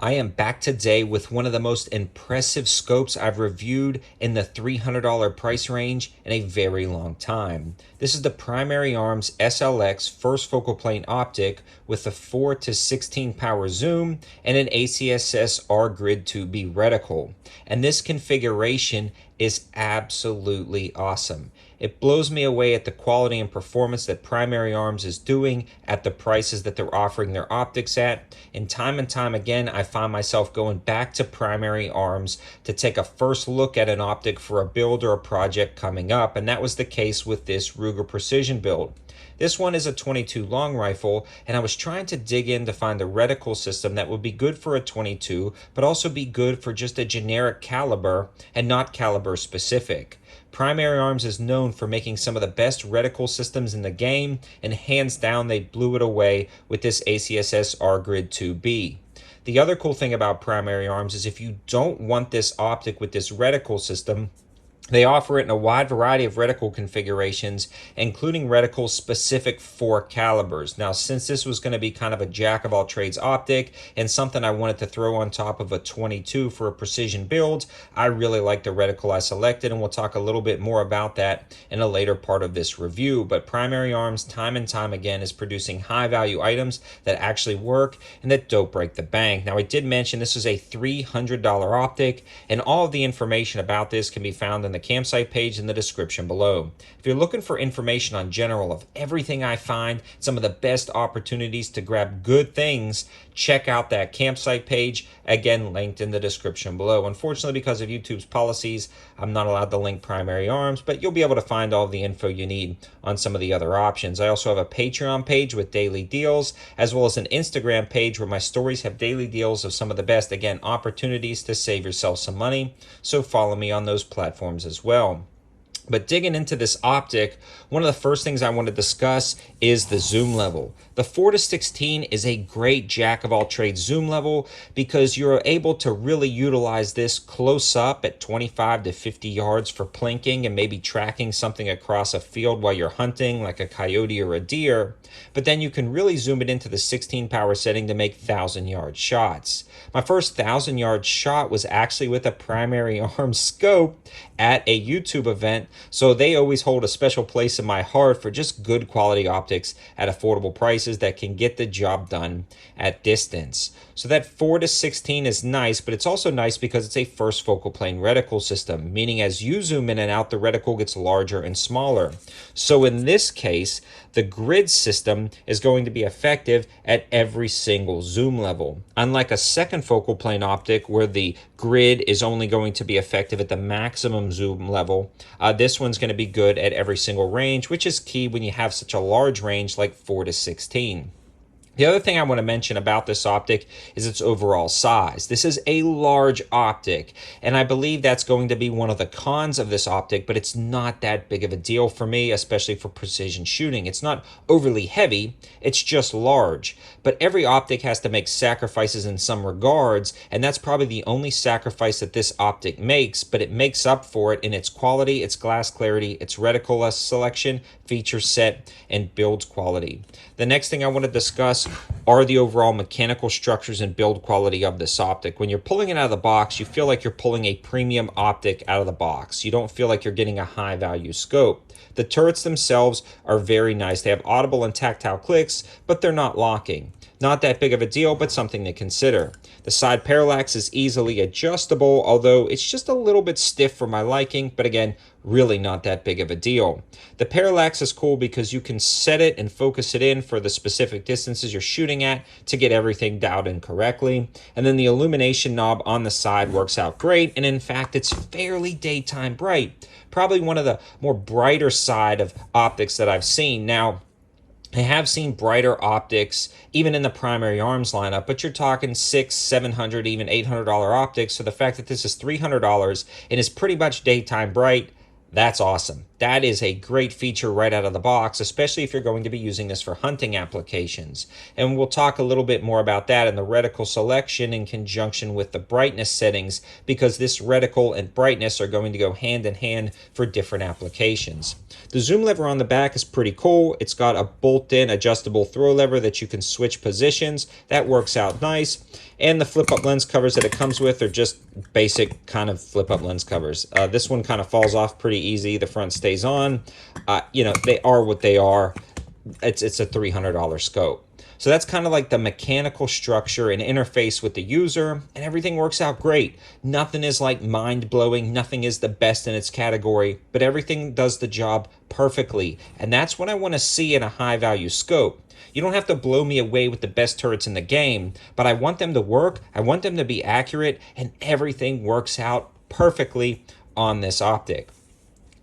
I am back today with one of the most impressive scopes I've reviewed in the $300 price range in a very long time. This is the Primary Arms SLX first focal plane optic with a 4 to 16 power zoom and an ACSS R-Grid 2B reticle. And this configuration is absolutely awesome. It blows me away at the quality and performance that Primary Arms is doing at the prices that they're offering their optics at. And time again, I find myself going back to Primary Arms to take a first look at an optic for a build or a project coming up. And that was the case with this Ruger Precision build. This one is a 22 long rifle, and I was trying to dig in to find a reticle system that would be good for a 22, but also be good for just a generic caliber and not caliber specific. Primary Arms is known for making some of the best reticle systems in the game, and hands down they blew it away with this ACSS R-Grid 2B. The other cool thing about Primary Arms is if you don't want this optic with this reticle system, they offer it in a wide variety of reticle configurations, including reticles specific for calibers. Now, since this was going to be kind of a jack-of-all-trades optic and something I wanted to throw on top of a 22 for a precision build, I really like the reticle I selected, and we'll talk a little bit more about that in a later part of this review. But Primary Arms, time and time again, is producing high-value items that actually work and that don't break the bank. Now, I did mention this is a $300 optic, and all of the information about this can be found in the campsite page in the description below. If you're looking for information on general of everything I find, some of the best opportunities to grab good things, check out that campsite page, again linked in the description below. Unfortunately, because of YouTube's policies, I'm not allowed to link Primary Arms, but you'll be able to find all the info you need on some of the other options. I also have a Patreon page with daily deals, as well as an Instagram page where my stories have daily deals of some of the best, again, opportunities to save yourself some money. So follow me on those platforms as well. But digging into this optic, one of the first things I want to discuss is the zoom level. The 4 to 16 is a great jack-of-all-trades zoom level because you're able to really utilize this close up at 25 to 50 yards for plinking and maybe tracking something across a field while you're hunting, like a coyote or a deer. But then you can really zoom it into the 16 power setting to make 1,000-yard shots. My first 1,000-yard shot was actually with a Primary Arms scope at a YouTube event, so they always hold a special place in my heart for just good quality optics at affordable prices that can get the job done at distance. So that 4 to 16 is nice, but it's also nice because it's a first focal plane reticle system, meaning as you zoom in and out, the reticle gets larger and smaller. So in this case, the grid system is going to be effective at every single zoom level. Unlike a second focal plane optic where the grid is only going to be effective at the maximum zoom level, This one's going to be good at every single range, which is key when you have such a large range like 4 to 16. The other thing I want to mention about this optic is its overall size. This is a large optic, and I believe that's going to be one of the cons of this optic, but it's not that big of a deal for me, especially for precision shooting. It's not overly heavy, it's just large. But every optic has to make sacrifices in some regards, and that's probably the only sacrifice that this optic makes, but it makes up for it in its quality, its glass clarity, its reticle selection, feature set, and build quality. The next thing I want to discuss are the overall mechanical structures and build quality of this optic. When you're pulling it out of the box, you feel like you're pulling a premium optic out of the box. You don't feel like you're getting a high value scope. The turrets themselves are very nice. They have audible and tactile clicks, but they're not locking. Not that big of a deal, but something to consider. The side parallax is easily adjustable, although it's just a little bit stiff for my liking, but again, really not that big of a deal. The parallax is cool because you can set it and focus it in for the specific distances you're shooting at to get everything dialed in correctly. And then the illumination knob on the side works out great, and in fact, it's fairly daytime bright. Probably one of the more brighter side of optics that I've seen. Now, I have seen brighter optics even in the primary arms lineup, but you're talking $600, $700, even $800 optics. So the fact that this is $300 and is pretty much daytime bright, that's awesome. That is a great feature right out of the box, especially if you're going to be using this for hunting applications. And we'll talk a little bit more about that in the reticle selection in conjunction with the brightness settings, because this reticle and brightness are going to go hand in hand for different applications. The zoom lever on the back is pretty cool. It's got a bolt-in adjustable throw lever that you can switch positions. That works out nice. And the flip-up lens covers that it comes with are just basic kind of flip-up lens covers. This one kind of falls off pretty easy. The front stays on. You know, they are what they are. It's a $300 scope. So that's kind of like the mechanical structure and interface with the user, and everything works out great. Nothing is like mind-blowing, nothing is the best in its category, but everything does the job perfectly. And that's what I want to see in a high-value scope. You don't have to blow me away with the best turrets in the game, but I want them to work, I want them to be accurate, and everything works out perfectly on this optic.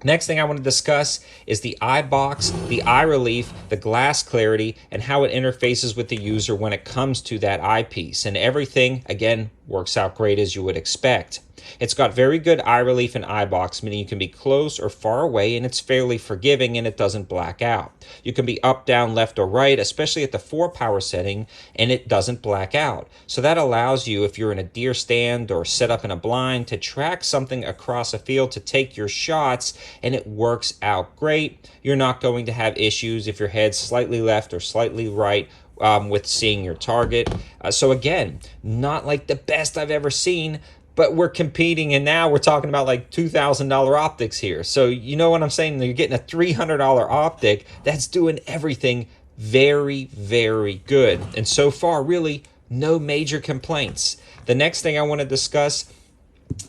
Next thing I want to discuss is the eye box, the eye relief, the glass clarity, and how it interfaces with the user when it comes to that eyepiece. And everything, again, works out great as you would expect. It's got very good eye relief and eye box, meaning you can be close or far away, and it's fairly forgiving and it doesn't black out. You can be up, down, left, or right, especially at the 4 power setting, and it doesn't black out. So that allows you, if you're in a deer stand or set up in a blind, to track something across a field to take your shots, and it works out great. You're not going to have issues if your head's slightly left or slightly right with seeing your target. So again, not like the best I've ever seen, but we're competing, and now we're talking about like $2,000 optics here. So you know what I'm saying? You're getting a $300 optic that's doing everything very, very good. And so far, really, no major complaints. The next thing I want to discuss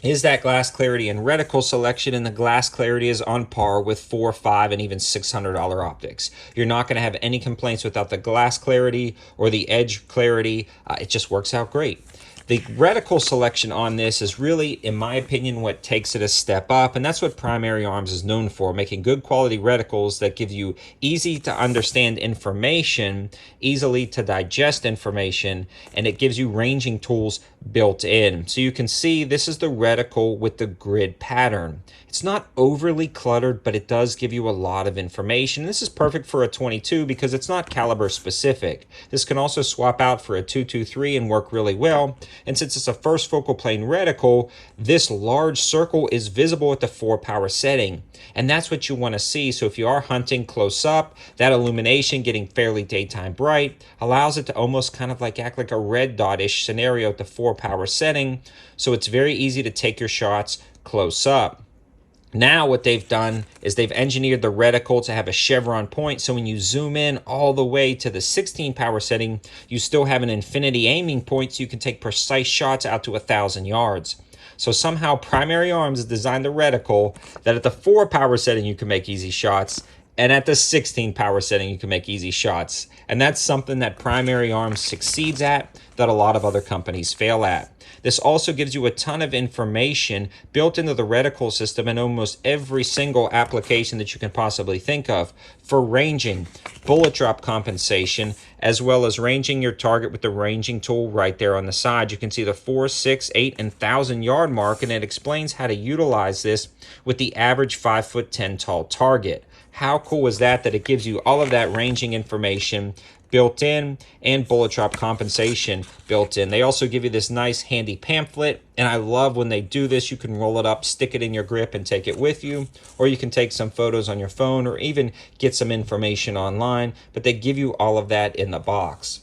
is that glass clarity and reticle selection, and the glass clarity is on par with $400, $500, and even $600 optics. You're not going to have any complaints without the glass clarity or the edge clarity. It just works out great. The reticle selection on this is really, in my opinion, what takes it a step up, and that's what Primary Arms is known for, making good quality reticles that give you easy to understand information, easily to digest information, and it gives you ranging tools built in. So you can see this is the reticle with the grid pattern. It's not overly cluttered, but it does give you a lot of information. This is perfect for a 22 because it's not caliber specific. This can also swap out for a 223 and work really well. And since it's a first focal plane reticle, this large circle is visible at the 4 power setting. And that's what you want to see. So if you are hunting close up, that illumination getting fairly daytime bright allows it to almost kind of like act like a red dot-ish scenario at the 4 power setting. So it's very easy to take your shots close up. Now what they've done is they've engineered the reticle to have a chevron point, so when you zoom in all the way to the 16 power setting, you still have an infinity aiming point, so you can take precise shots out to 1,000 yards. So somehow Primary Arms has designed the reticle that at the 4 power setting you can make easy shots, And at the 16 power setting, you can make easy shots. And that's something that Primary Arms succeeds at that a lot of other companies fail at. This also gives you a ton of information built into the reticle system in almost every single application that you can possibly think of for ranging, bullet drop compensation, as well as ranging your target with the ranging tool right there on the side. You can see the 4, 6, 8, and 1,000 yard mark, and it explains how to utilize this with the average 5'10" tall target. How cool is that it gives you all of that ranging information built in and bullet drop compensation built in. They also give you this nice handy pamphlet, and I love when they do this. You can roll it up, stick it in your grip, and take it with you, or you can take some photos on your phone or even get some information online, but they give you all of that in the box.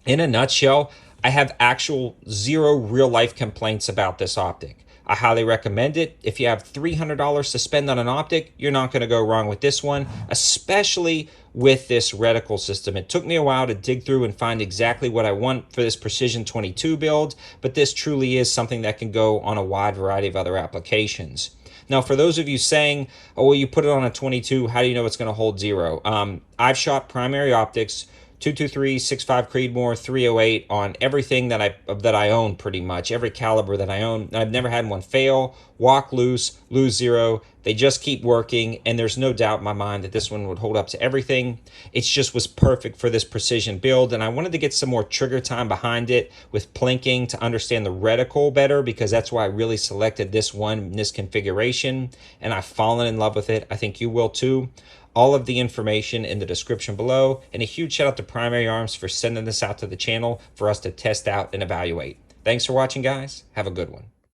In a nutshell, I have actual zero real-life complaints about this optic. I highly recommend it. If you have $300 to spend on an optic, you're not going to go wrong with this one, especially with this reticle system. It took me a while to dig through and find exactly what I want for this Precision 22 build, but this truly is something that can go on a wide variety of other applications. Now, for those of you saying, oh, well, you put it on a 22, how do you know it's going to hold zero? I've shot primary optics 223, 65 Creedmoor, 308 on everything that I own, pretty much every caliber that I own. I've never had one fail, walk loose, lose zero. They just keep working, and there's no doubt in my mind that this one would hold up to everything. It just was perfect for this precision build, and I wanted to get some more trigger time behind it with plinking to understand the reticle better, because that's why I really selected this one in this configuration, and I've fallen in love with it. I think you will too. All of the information in the description below, and a huge shout out to Primary Arms for sending this out to the channel for us to test out and evaluate. Thanks for watching, guys. Have a good one.